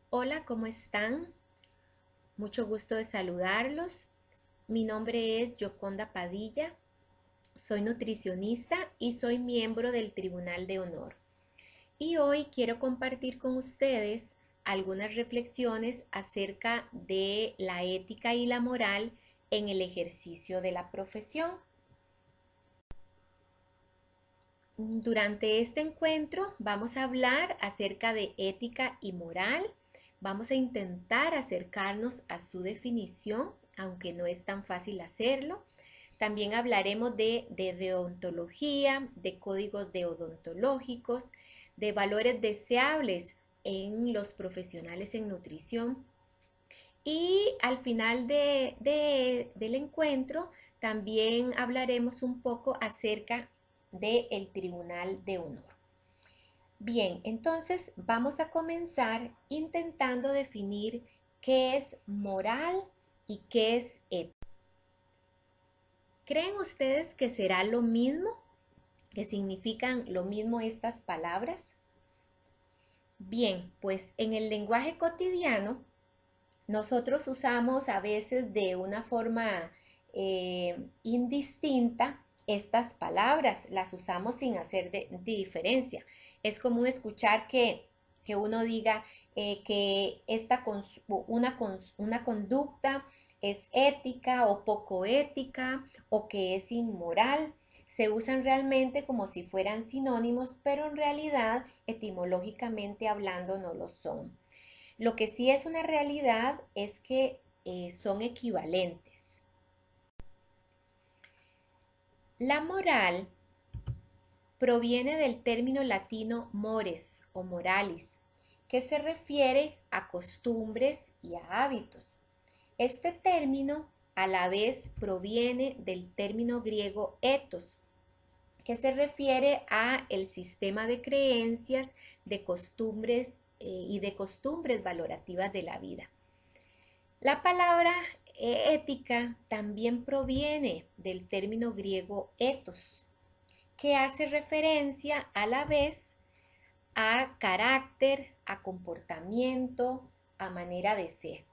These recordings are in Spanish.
Hola, ¿cómo están? Mucho gusto de saludarlos. Mi nombre es Yoconda Padilla, soy nutricionista y soy miembro del Tribunal de Honor. Y hoy quiero compartir con ustedes algunas reflexiones acerca de la ética y la moral en el ejercicio de la profesión. Durante este encuentro vamos a hablar acerca de ética y moral. Vamos a intentar acercarnos a su definición, aunque no es tan fácil hacerlo. También hablaremos de deontología, de códigos deodontológicos, de valores deseables en los profesionales en nutrición. Y al final del encuentro también hablaremos un poco acerca del Tribunal de Honor. Bien, entonces vamos a comenzar intentando definir qué es moral y qué es ética. ¿Creen ustedes que será lo mismo? ¿Que significan lo mismo estas palabras? Bien, pues en el lenguaje cotidiano nosotros usamos a veces de una forma indistinta estas palabras, las usamos sin hacer de diferencia. Es común escuchar que uno diga que una conducta es ética o poco ética o que es inmoral. Se usan realmente como si fueran sinónimos, pero en realidad etimológicamente hablando no lo son. Lo que sí es una realidad es que son equivalentes. La moral proviene del término latino mores o moralis, que se refiere a costumbres y a hábitos. Este término a la vez proviene del término griego ethos, que se refiere a el sistema de creencias, de costumbres y de costumbres valorativas de la vida. La palabra ética también proviene del término griego ethos, que hace referencia a la vez a carácter, a comportamiento, a manera de ser.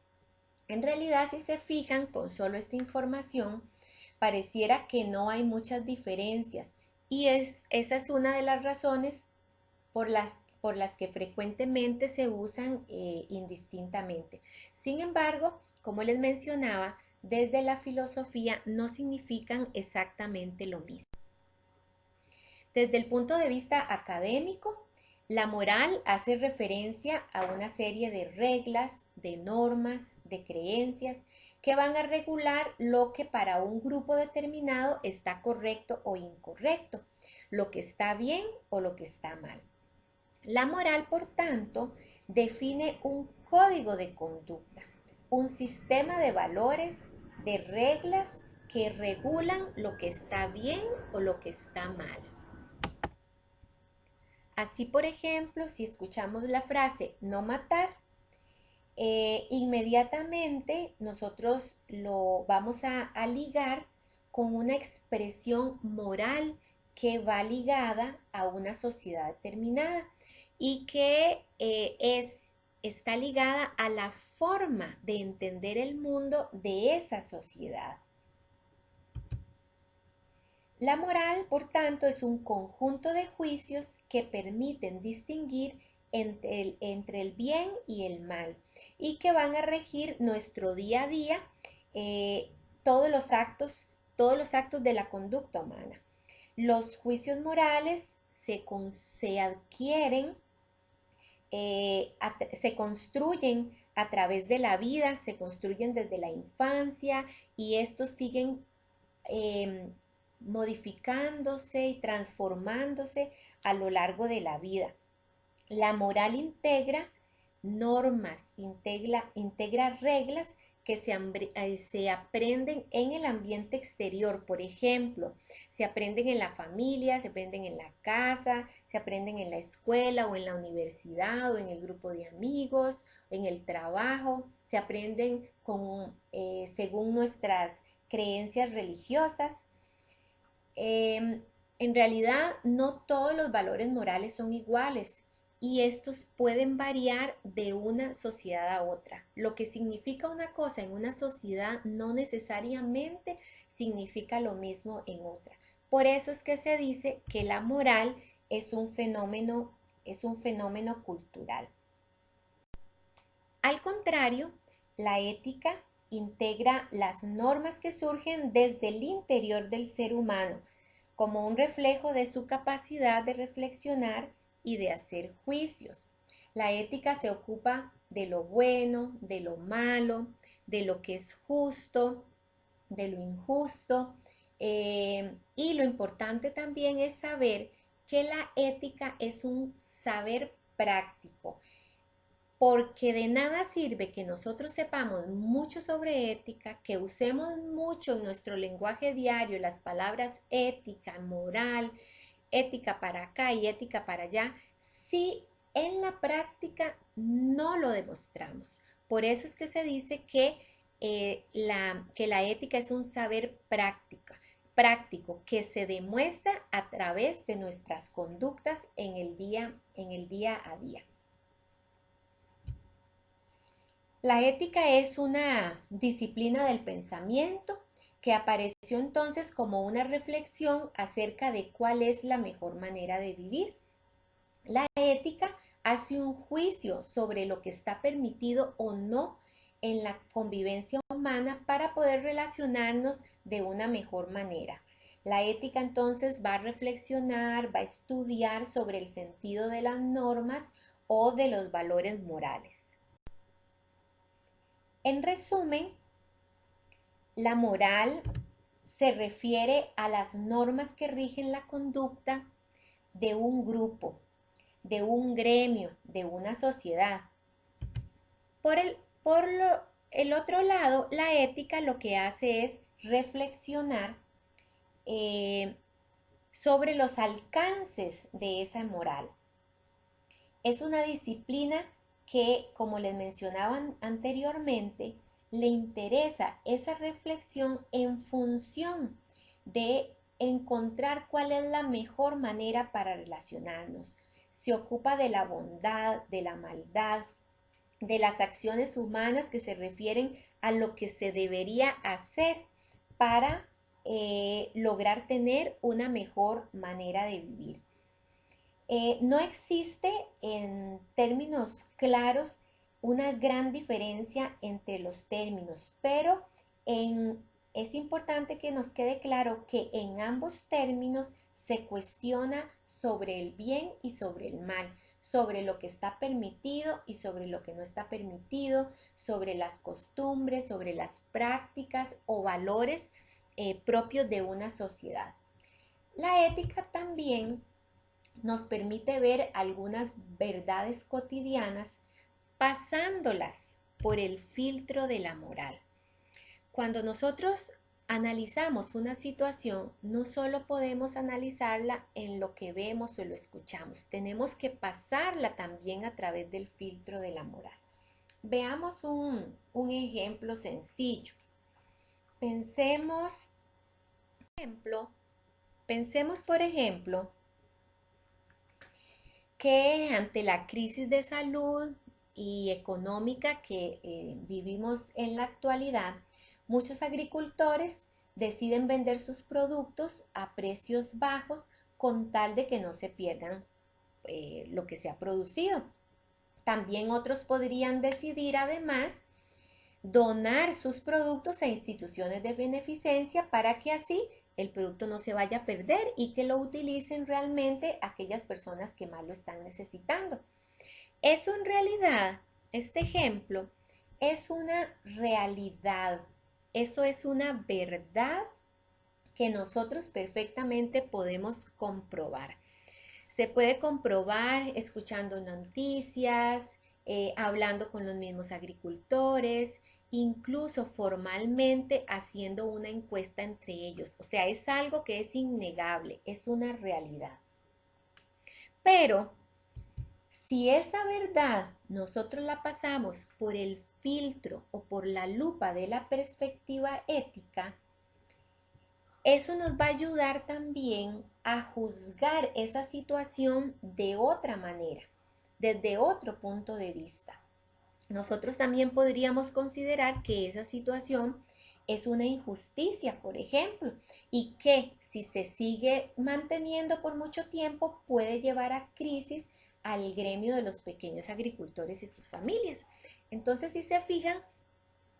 En realidad, si se fijan con solo esta información, pareciera que no hay muchas diferencias y esa es una de las razones por las, por las que frecuentemente se usan indistintamente. Sin embargo, como les mencionaba, desde la filosofía no significan exactamente lo mismo. Desde el punto de vista académico, la moral hace referencia a una serie de reglas, de normas, de creencias que van a regular lo que para un grupo determinado está correcto o incorrecto, lo que está bien o lo que está mal. La moral, por tanto, define un código de conducta, un sistema de valores, de reglas que regulan lo que está bien o lo que está mal. Así, por ejemplo, si escuchamos la frase no matar, inmediatamente nosotros lo vamos a ligar con una expresión moral que va ligada a una sociedad determinada y que está ligada a la forma de entender el mundo de esa sociedad. La moral, por tanto, es un conjunto de juicios que permiten distinguir entre el bien y el mal y que van a regir nuestro día a día, eh, todos los actos, todos los actos de la conducta humana. Los juicios morales se adquieren, se construyen a través de la vida, se construyen desde la infancia y estos siguen eh, modificándose y transformándose a lo largo de la vida. La moral integra normas, integra reglas que se aprenden en el ambiente exterior. Por ejemplo, se aprenden en la familia, se aprenden en la casa, se aprenden en la escuela o en la universidad o en el grupo de amigos, en el trabajo, se aprenden según nuestras creencias religiosas. En realidad no todos los valores morales son iguales y estos pueden variar de una sociedad a otra. Lo que significa una cosa en una sociedad no necesariamente significa lo mismo en otra. Por eso es que se dice que la moral es un fenómeno cultural. Al contrario, la ética integra las normas que surgen desde el interior del ser humano, como un reflejo de su capacidad de reflexionar y de hacer juicios. La ética se ocupa de lo bueno, de lo malo, de lo que es justo, de lo injusto. Y lo importante también es saber que la ética es un saber práctico, porque de nada sirve que nosotros sepamos mucho sobre ética, que usemos mucho en nuestro lenguaje diario las palabras ética, moral, ética para acá y ética para allá, si en la práctica no lo demostramos. Por eso es que se dice que la ética es un saber práctico que se demuestra a través de nuestras conductas en el día a día. La ética es una disciplina del pensamiento que apareció entonces como una reflexión acerca de cuál es la mejor manera de vivir. La ética hace un juicio sobre lo que está permitido o no en la convivencia humana para poder relacionarnos de una mejor manera. La ética entonces va a reflexionar, va a estudiar sobre el sentido de las normas o de los valores morales. En resumen, la moral se refiere a las normas que rigen la conducta de un grupo, de un gremio, de una sociedad. Por el otro lado, la ética lo que hace es reflexionar sobre los alcances de esa moral. Es una disciplina que, como les mencionaban anteriormente, le interesa esa reflexión en función de encontrar cuál es la mejor manera para relacionarnos. Se ocupa de la bondad, de la maldad, de las acciones humanas que se refieren a lo que se debería hacer para lograr tener una mejor manera de vivir. No existe en términos claros una gran diferencia entre los términos, pero es importante que nos quede claro que en ambos términos se cuestiona sobre el bien y sobre el mal, sobre lo que está permitido y sobre lo que no está permitido, sobre las costumbres, sobre las prácticas o valores propios de una sociedad. La ética también nos permite ver algunas verdades cotidianas pasándolas por el filtro de la moral. Cuando nosotros analizamos una situación, no solo podemos analizarla en lo que vemos o lo escuchamos, tenemos que pasarla también a través del filtro de la moral. Veamos un ejemplo sencillo. Pensemos, por ejemplo, que ante la crisis de salud y económica que vivimos en la actualidad, muchos agricultores deciden vender sus productos a precios bajos con tal de que no se pierdan lo que se ha producido. También otros podrían decidir además donar sus productos a instituciones de beneficencia para que así el producto no se vaya a perder y que lo utilicen realmente aquellas personas que más lo están necesitando. Eso en realidad, este ejemplo, es una realidad. Eso es una verdad que nosotros perfectamente podemos comprobar. Se puede comprobar escuchando noticias, hablando con los mismos agricultores, incluso formalmente haciendo una encuesta entre ellos. O sea, es algo que es innegable, es una realidad. Pero si esa verdad nosotros la pasamos por el filtro o por la lupa de la perspectiva ética, eso nos va a ayudar también a juzgar esa situación de otra manera. desde otro punto de vista. Nosotros también podríamos considerar que esa situación es una injusticia, por ejemplo, y que si se sigue manteniendo por mucho tiempo puede llevar a crisis al gremio de los pequeños agricultores y sus familias. Entonces, si se fijan,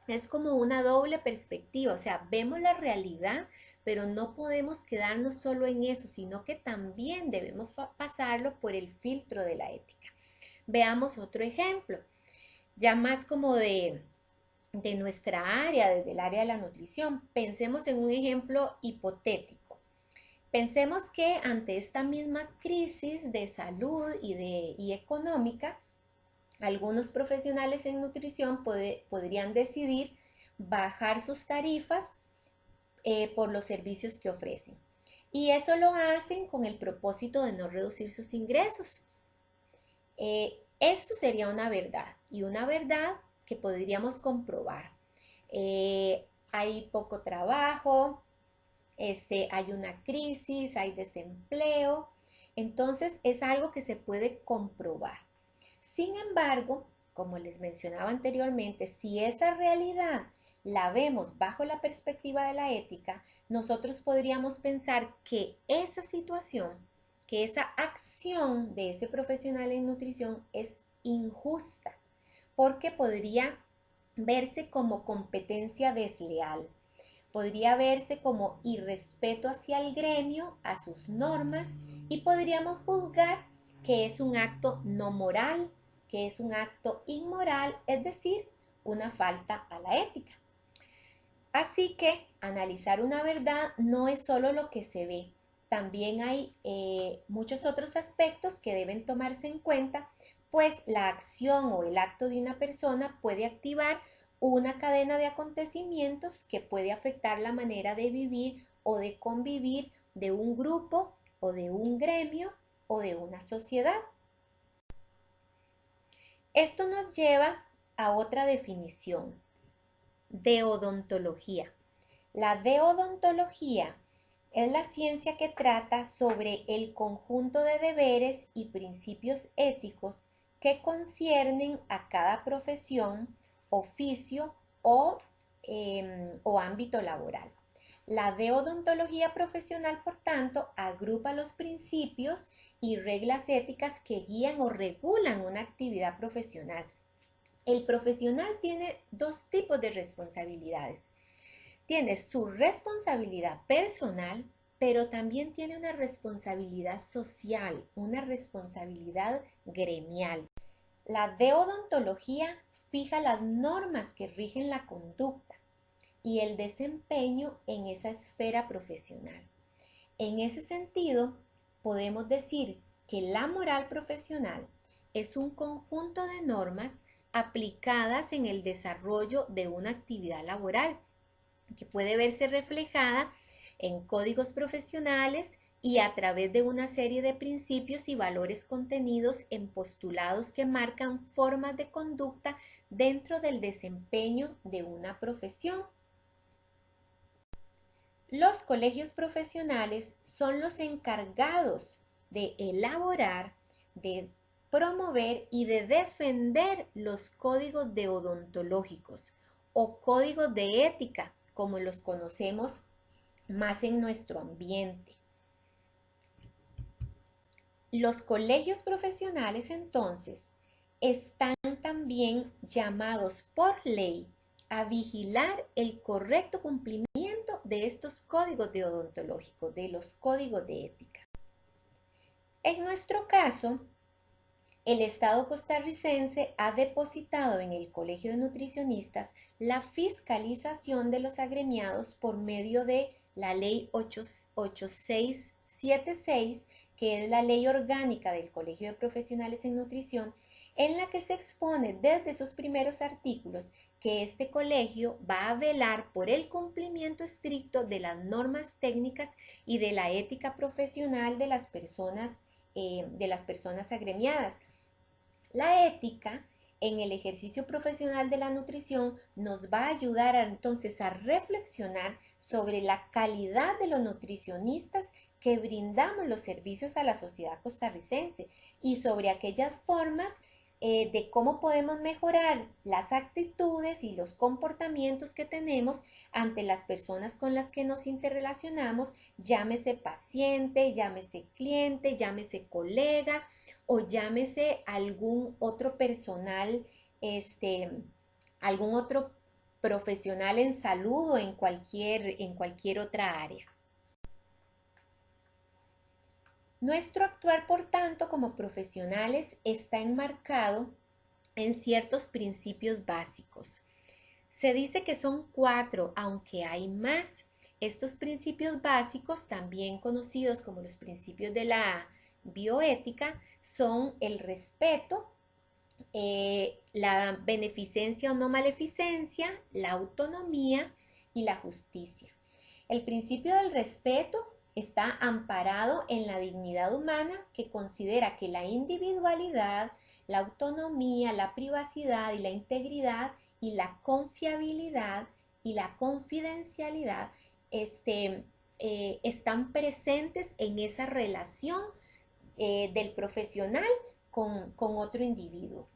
es como una doble perspectiva, o sea, vemos la realidad, pero no podemos quedarnos solo en eso, sino que también debemos pasarlo por el filtro de la ética. Veamos otro ejemplo, ya más como de nuestra área, desde el área de la nutrición. Pensemos en un ejemplo hipotético. Pensemos que ante esta misma crisis de salud y económica, algunos profesionales en nutrición podrían decidir bajar sus tarifas por los servicios que ofrecen. Y eso lo hacen con el propósito de no reducir sus ingresos. Esto sería una verdad, y una verdad que podríamos comprobar. Hay poco trabajo, hay una crisis, hay desempleo, entonces es algo que se puede comprobar. Sin embargo, como les mencionaba anteriormente, si esa realidad la vemos bajo la perspectiva de la ética, nosotros podríamos pensar que esa situación, que esa acción de ese profesional en nutrición es injusta, porque podría verse como competencia desleal, podría verse como irrespeto hacia el gremio, a sus normas, y podríamos juzgar que es un acto no moral, que es un acto inmoral, es decir, una falta a la ética. Así que analizar una verdad no es solo lo que se ve, también hay muchos otros aspectos que deben tomarse en cuenta, pues la acción o el acto de una persona puede activar una cadena de acontecimientos que puede afectar la manera de vivir o de convivir de un grupo o de un gremio o de una sociedad. Esto nos lleva a otra definición: deodontología. La deodontología es la ciencia que trata sobre el conjunto de deberes y principios éticos que conciernen a cada profesión, oficio o ámbito laboral. La deodontología profesional, por tanto, agrupa los principios y reglas éticas que guían o regulan una actividad profesional. El profesional tiene dos tipos de responsabilidades. Tiene su responsabilidad personal, pero también tiene una responsabilidad social, una responsabilidad gremial. La deodontología fija las normas que rigen la conducta y el desempeño en esa esfera profesional. En ese sentido, podemos decir que la moral profesional es un conjunto de normas aplicadas en el desarrollo de una actividad laboral, que puede verse reflejada en códigos profesionales y a través de una serie de principios y valores contenidos en postulados que marcan formas de conducta dentro del desempeño de una profesión. Los colegios profesionales son los encargados de elaborar, de promover y de defender los códigos deodontológicos o códigos de ética, como los conocemos más en nuestro ambiente. Los colegios profesionales, entonces, están también llamados por ley a vigilar el correcto cumplimiento de estos códigos deodontológicos, de los códigos de ética. En nuestro caso, el Estado costarricense ha depositado en el Colegio de Nutricionistas la fiscalización de los agremiados por medio de la Ley 8676, que es la Ley Orgánica del Colegio de Profesionales en Nutrición, en la que se expone desde sus primeros artículos que este colegio va a velar por el cumplimiento estricto de las normas técnicas y de la ética profesional de las personas agremiadas. La ética en el ejercicio profesional de la nutrición nos va a ayudar entonces a reflexionar sobre la calidad de los nutricionistas que brindamos los servicios a la sociedad costarricense y sobre aquellas formas de cómo podemos mejorar las actitudes y los comportamientos que tenemos ante las personas con las que nos interrelacionamos, llámese paciente, llámese cliente, llámese colega o llámese algún otro personal, algún otro profesional en salud o en cualquier otra área. Nuestro actuar, por tanto, como profesionales está enmarcado en ciertos principios básicos. Se dice que son 4, aunque hay más. Estos principios básicos, también conocidos como los principios de la bioética, son el respeto, la beneficencia o no maleficencia, la autonomía y la justicia. El principio del respeto está amparado en la dignidad humana, que considera que la individualidad, la autonomía, la privacidad y la integridad y la confiabilidad y la confidencialidad están presentes en esa relación del profesional con otro individuo.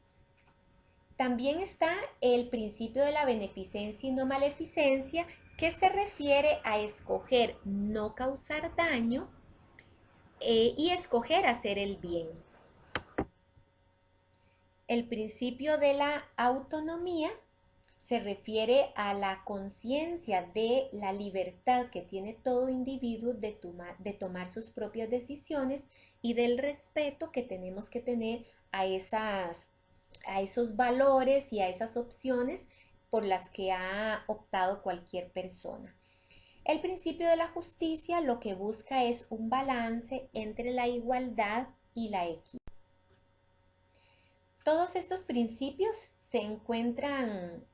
También está el principio de la beneficencia y no maleficencia, que se refiere a escoger no causar daño y escoger hacer el bien. El principio de la autonomía se refiere a la conciencia de la libertad que tiene todo individuo de tomar sus propias decisiones y del respeto que tenemos que tener a esos valores y a esas opciones por las que ha optado cualquier persona. El principio de la justicia lo que busca es un balance entre la igualdad y la equidad. Todos estos principios se encuentran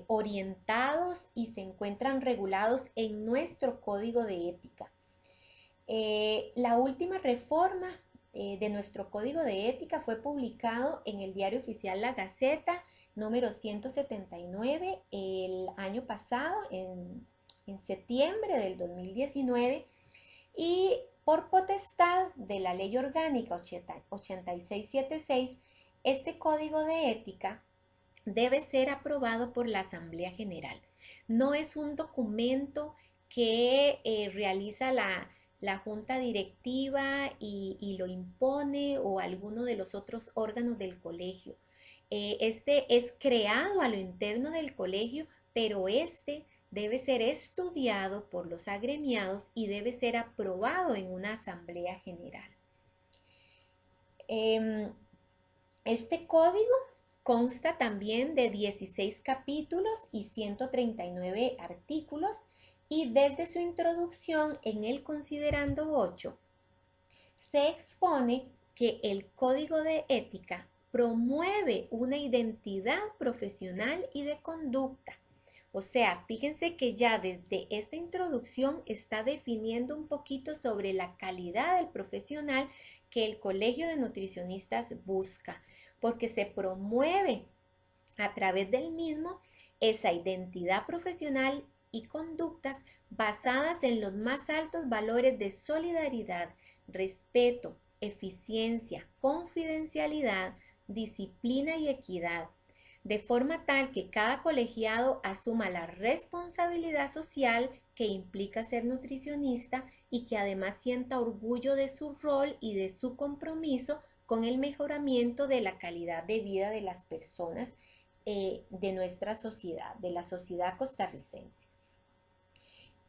orientados y se encuentran regulados en nuestro código de ética. La última reforma de nuestro código de ética fue publicado en el Diario Oficial La Gaceta número 179 el año pasado, en septiembre del 2019, y por potestad de la Ley Orgánica 8676, este código de ética debe ser aprobado por la Asamblea General. No es un documento que realiza la junta directiva y lo impone o alguno de los otros órganos del colegio. Este es creado a lo interno del colegio, pero debe ser estudiado por los agremiados y debe ser aprobado en una asamblea general. Este código consta también de 16 capítulos y 139 artículos, y desde su introducción en el considerando 8 se expone que el código de ética promueve una identidad profesional y de conducta. O sea, fíjense que ya desde esta introducción está definiendo un poquito sobre la calidad del profesional que el Colegio de Nutricionistas busca, porque se promueve a través del mismo esa identidad profesional y conductas basadas en los más altos valores de solidaridad, respeto, eficiencia, confidencialidad, disciplina y equidad, de forma tal que cada colegiado asuma la responsabilidad social que implica ser nutricionista y que además sienta orgullo de su rol y de su compromiso con el mejoramiento de la calidad de vida de las personas de nuestra sociedad, de la sociedad costarricense.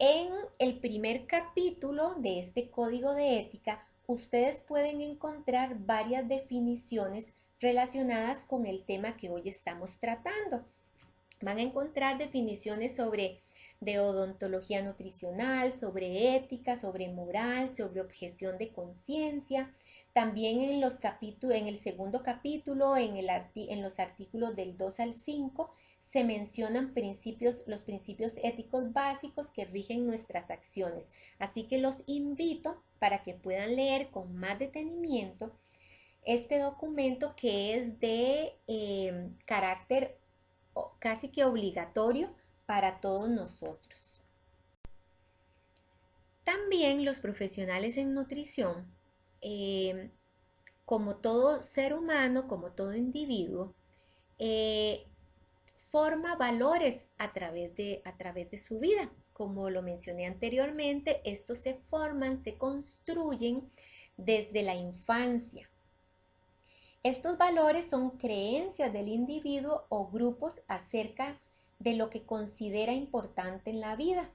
En el primer capítulo de este código de ética, ustedes pueden encontrar varias definiciones relacionadas con el tema que hoy estamos tratando. Van a encontrar definiciones de odontología nutricional, sobre ética, sobre moral, sobre objeción de conciencia. También en el segundo capítulo, en los artículos del 2 al 5, se mencionan los principios éticos básicos que rigen nuestras acciones. Así que los invito para que puedan leer con más detenimiento este documento, que es de carácter casi que obligatorio para todos nosotros. También los profesionales en nutrición, como todo ser humano, como todo individuo, eh, forma valores a través de su vida. Como lo mencioné anteriormente, estos se forman, se construyen desde la infancia. Estos valores son creencias del individuo o grupos acerca de lo que considera importante en la vida.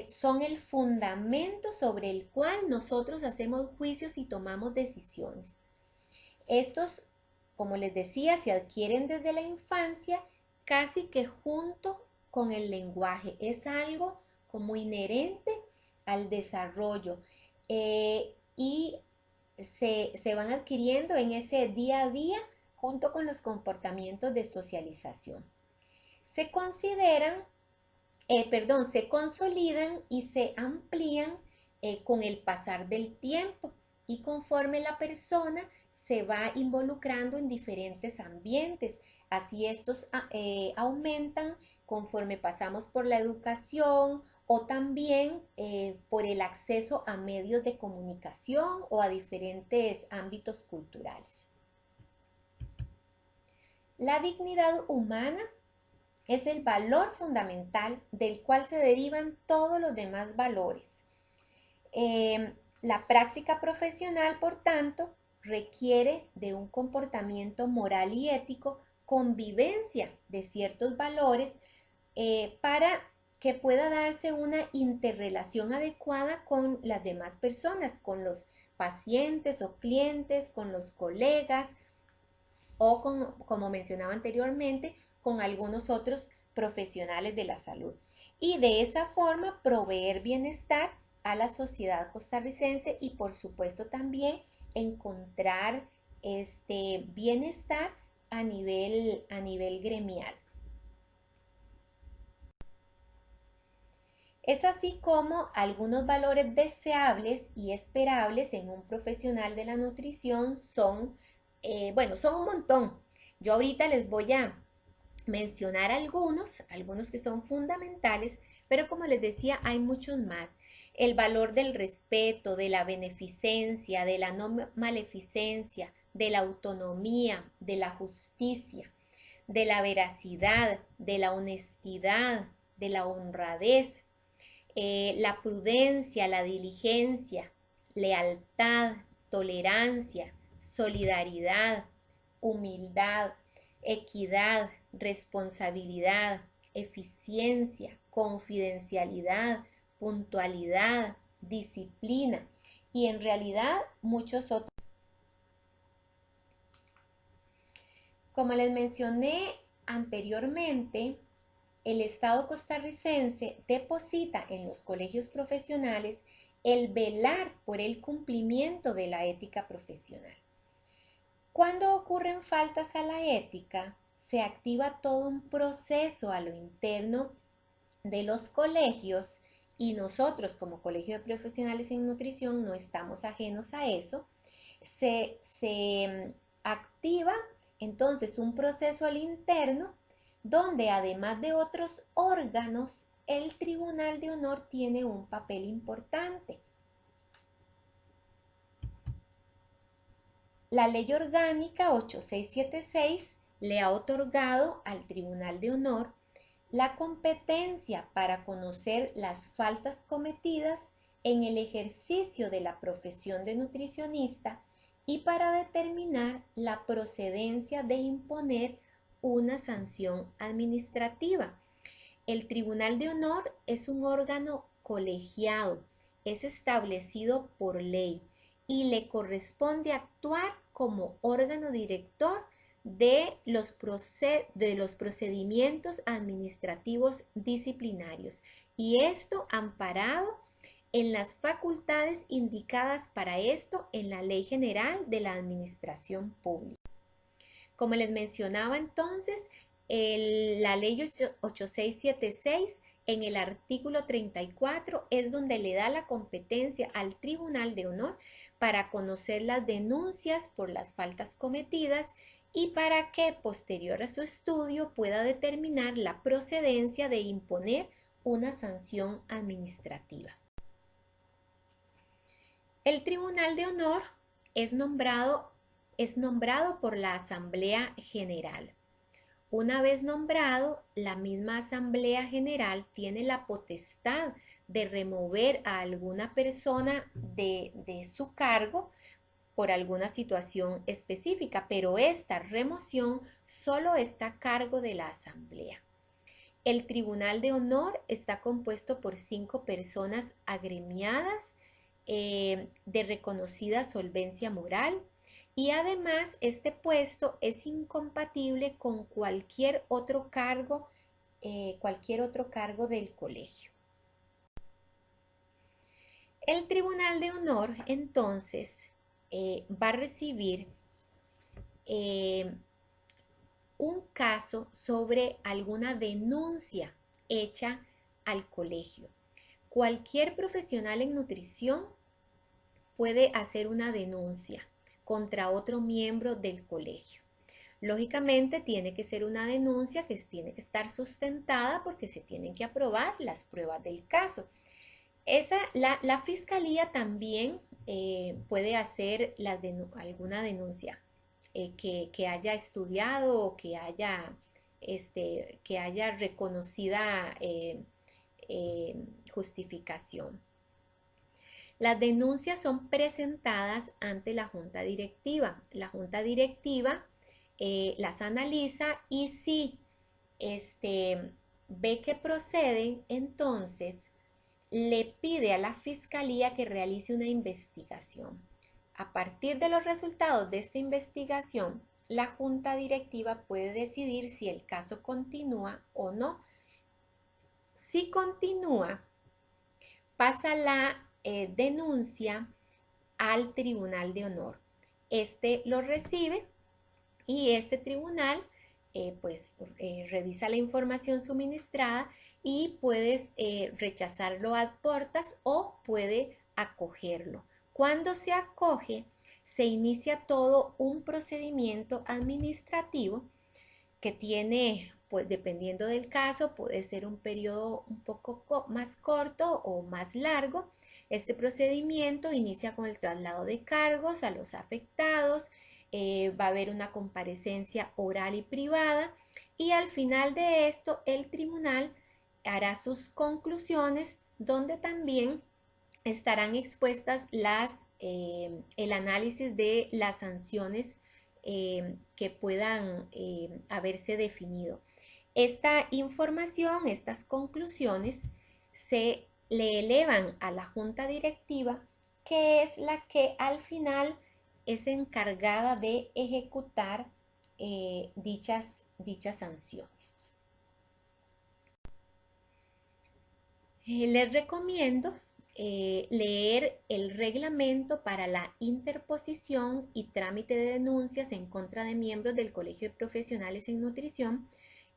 Son el fundamento sobre el cual nosotros hacemos juicios y tomamos decisiones. Estos, como les decía, se adquieren desde la infancia casi que junto con el lenguaje. Es algo como inherente al desarrollo y se van adquiriendo en ese día a día junto con los comportamientos de socialización. Se consideran, se consolidan y se amplían con el pasar del tiempo y conforme la persona se va involucrando en diferentes ambientes. Así estos aumentan conforme pasamos por la educación o también por el acceso a medios de comunicación o a diferentes ámbitos culturales. La dignidad humana es el valor fundamental del cual se derivan todos los demás valores. La práctica profesional, por tanto, requiere de un comportamiento moral y ético con vivencia de ciertos valores para que pueda darse una interrelación adecuada con las demás personas, con los pacientes o clientes, con los colegas o como mencionaba anteriormente, con algunos otros profesionales de la salud. Y de esa forma proveer bienestar a la sociedad costarricense y por supuesto también encontrar este bienestar a nivel gremial. Es así como algunos valores deseables y esperables en un profesional de la nutrición son, son un montón. Yo ahorita les voy a mencionar algunos que son fundamentales, pero como les decía, hay muchos más. El valor del respeto, de la beneficencia, de la no maleficencia, de la autonomía, de la justicia, de la veracidad, de la honestidad, de la honradez, la prudencia, la diligencia, lealtad, tolerancia, solidaridad, humildad, equidad, responsabilidad, eficiencia, confidencialidad, puntualidad, disciplina y en realidad muchos otros. Como les mencioné anteriormente, el Estado costarricense deposita en los colegios profesionales el velar por el cumplimiento de la ética profesional. Cuando ocurren faltas a la ética, se activa todo un proceso a lo interno de los colegios y nosotros como Colegio de Profesionales en Nutrición no estamos ajenos a eso. Se activa entonces un proceso al interno donde además de otros órganos, el Tribunal de Honor tiene un papel importante. La Ley Orgánica 8676 le ha otorgado al Tribunal de Honor la competencia para conocer las faltas cometidas en el ejercicio de la profesión de nutricionista y para determinar la procedencia de imponer una sanción administrativa. El Tribunal de Honor es un órgano colegiado, es establecido por ley y le corresponde actuar como órgano director de los procedimientos administrativos disciplinarios y esto amparado en las facultades indicadas para esto en la Ley General de la Administración Pública. Como les mencionaba entonces, la ley 8676 en el artículo 34 es donde le da la competencia al Tribunal de Honor para conocer las denuncias por las faltas cometidas y para que posterior a su estudio pueda determinar la procedencia de imponer una sanción administrativa. El Tribunal de Honor es nombrado por la Asamblea General. Una vez nombrado, la misma Asamblea General tiene la potestad de remover a alguna persona de su cargo por alguna situación específica, pero esta remoción solo está a cargo de la Asamblea. El Tribunal de Honor está compuesto por 5 personas agremiadas de reconocida solvencia moral, y además este puesto es incompatible con cualquier otro cargo del colegio. El Tribunal de Honor entonces va a recibir un caso sobre alguna denuncia hecha al colegio. Cualquier profesional en nutrición puede hacer una denuncia contra otro miembro del colegio. Lógicamente tiene que ser una denuncia que tiene que estar sustentada porque se tienen que aprobar las pruebas del caso. La fiscalía también puede hacer alguna denuncia que haya estudiado o que haya reconocida justificación. Las denuncias son presentadas ante la junta directiva. La junta directiva las analiza y si ve que proceden, entonces le pide a la fiscalía que realice una investigación. A partir de los resultados de esta investigación, la junta directiva puede decidir si el caso continúa o no. Si continúa, pasa la denuncia al Tribunal de Honor. Este lo recibe y este tribunal revisa la información suministrada y puedes rechazarlo ad portas o puede acogerlo. Cuando se acoge, se inicia todo un procedimiento administrativo que tiene, pues dependiendo del caso, puede ser un periodo un poco más corto o más largo. Este procedimiento inicia con el traslado de cargos a los afectados, va a haber una comparecencia oral y privada y al final de esto el tribunal hará sus conclusiones donde también estarán expuestas el análisis de las sanciones que puedan haberse definido. Esta información, estas conclusiones se le elevan a la junta directiva, que es la que al final es encargada de ejecutar dichas sanciones. Les recomiendo leer el reglamento para la interposición y trámite de denuncias en contra de miembros del Colegio de Profesionales en Nutrición.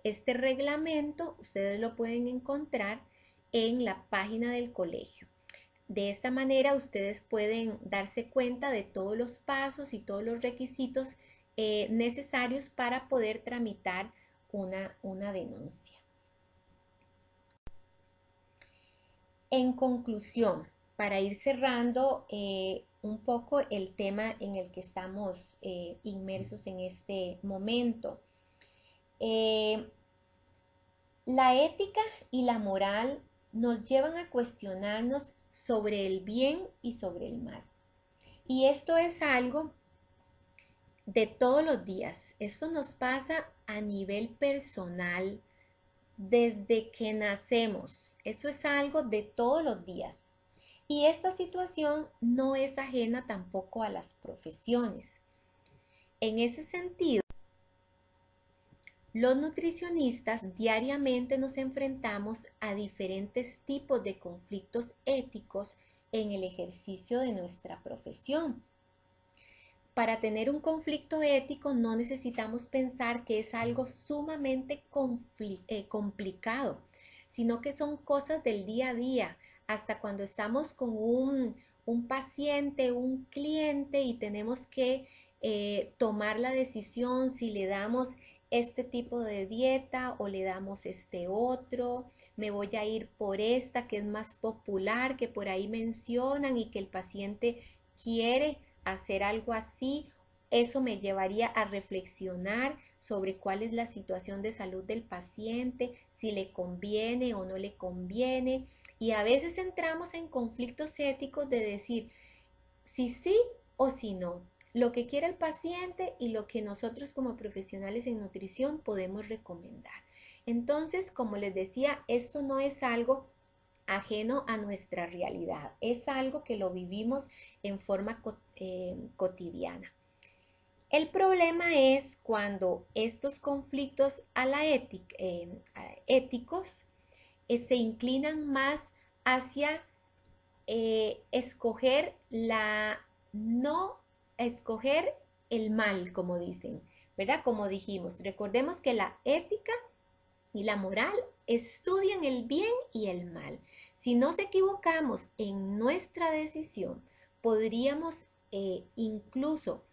Este reglamento ustedes lo pueden encontrar en la página del colegio. De esta manera ustedes pueden darse cuenta de todos los pasos y todos los requisitos necesarios para poder tramitar una denuncia. En conclusión, para ir cerrando un poco el tema en el que estamos inmersos en este momento, la ética y la moral nos llevan a cuestionarnos sobre el bien y sobre el mal. Y esto es algo de todos los días. Esto nos pasa a nivel personal desde que nacemos. Eso es algo de todos los días. Y esta situación no es ajena tampoco a las profesiones. En ese sentido, los nutricionistas diariamente nos enfrentamos a diferentes tipos de conflictos éticos en el ejercicio de nuestra profesión. Para tener un conflicto ético no necesitamos pensar que es algo sumamente complicado, sino que son cosas del día a día, hasta cuando estamos con un paciente, un cliente y tenemos que tomar la decisión si le damos este tipo de dieta o le damos este otro, me voy a ir por esta que es más popular, que por ahí mencionan y que el paciente quiere hacer algo así. Eso me llevaría a reflexionar sobre cuál es la situación de salud del paciente, si le conviene o no le conviene. Y a veces entramos en conflictos éticos de decir si sí o si no, lo que quiere el paciente y lo que nosotros como profesionales en nutrición podemos recomendar. Entonces, como les decía, esto no es algo ajeno a nuestra realidad, es algo que lo vivimos en forma cotidiana. El problema es cuando estos conflictos éticos se inclinan más hacia escoger no escoger el mal, como dicen, ¿verdad? Como dijimos, recordemos que la ética y la moral estudian el bien y el mal. Si nos equivocamos en nuestra decisión, podríamos incluso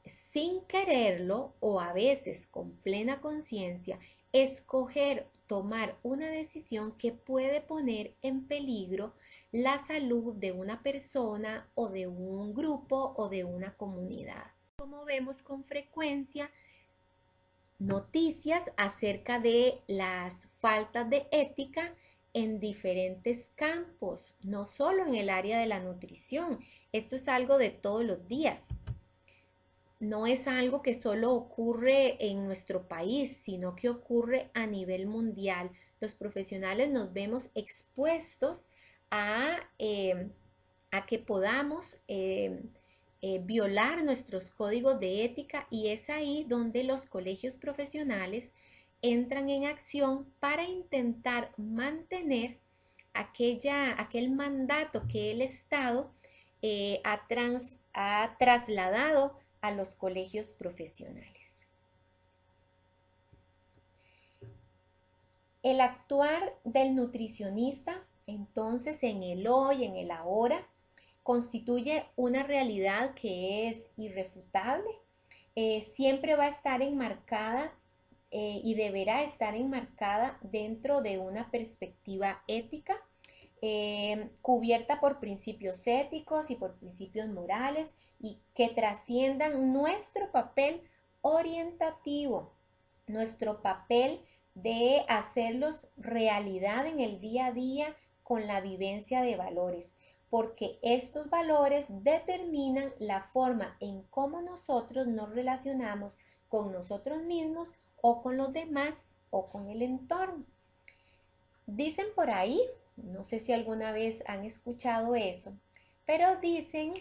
sin quererlo o a veces con plena conciencia, escoger tomar una decisión que puede poner en peligro la salud de una persona o de un grupo o de una comunidad. Como vemos con frecuencia, noticias acerca de las faltas de ética en diferentes campos, no solo en el área de la nutrición. Esto es algo de todos los días. No es algo que solo ocurre en nuestro país, sino que ocurre a nivel mundial. Los profesionales nos vemos expuestos a que podamos violar nuestros códigos de ética y es ahí donde los colegios profesionales entran en acción para intentar mantener aquel mandato que el Estado ha trasladado a los colegios profesionales. El actuar del nutricionista, entonces, en el hoy, en el ahora, constituye una realidad que es irrefutable. Siempre va a estar enmarcada y deberá estar enmarcada dentro de una perspectiva ética, cubierta por principios éticos y por principios morales y que trasciendan nuestro papel orientativo, nuestro papel de hacerlos realidad en el día a día con la vivencia de valores, porque estos valores determinan la forma en cómo nosotros nos relacionamos con nosotros mismos o con los demás o con el entorno. Dicen por ahí, no sé si alguna vez han escuchado eso, pero dicen,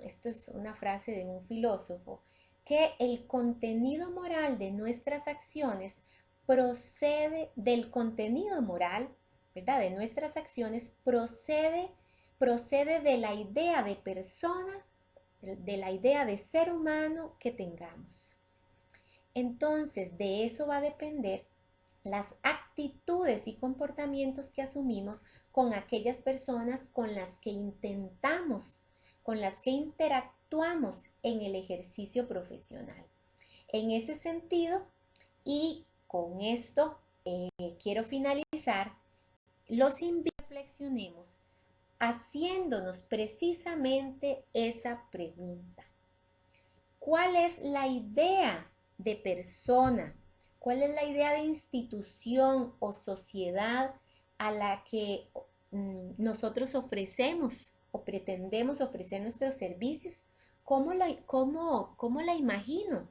esto es una frase de un filósofo, que el contenido moral de nuestras acciones procede del contenido moral, ¿verdad? De nuestras acciones procede de la idea de persona, de la idea de ser humano que tengamos. Entonces, de eso va a depender las actitudes y comportamientos que asumimos con aquellas personas con las que intentamos, con las que interactuamos en el ejercicio profesional. En ese sentido, y con esto quiero finalizar, los invito a que reflexionemos haciéndonos precisamente esa pregunta. ¿Cuál es la idea de persona? ¿Cuál es la idea de institución o sociedad a la que nosotros ofrecemos o pretendemos ofrecer nuestros servicios? ¿Cómo la imagino?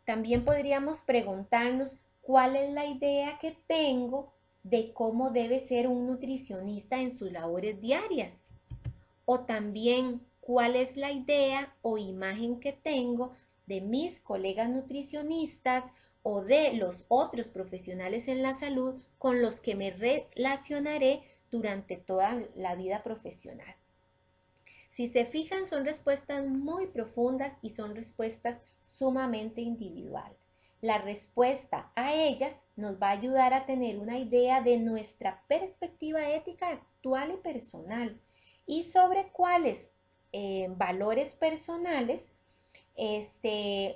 También podríamos preguntarnos cuál es la idea que tengo de cómo debe ser un nutricionista en sus labores diarias. O también cuál es la idea o imagen que tengo de mis colegas nutricionistas o de los otros profesionales en la salud con los que me relacionaré durante toda la vida profesional. Si se fijan, son respuestas muy profundas y son respuestas sumamente individuales. La respuesta a ellas nos va a ayudar a tener una idea de nuestra perspectiva ética actual y personal y sobre cuáles valores personales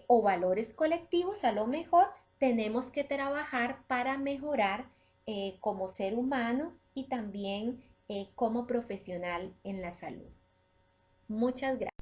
o valores colectivos a lo mejor tenemos que trabajar para mejorar como ser humano y también como profesional en la salud. Muchas gracias.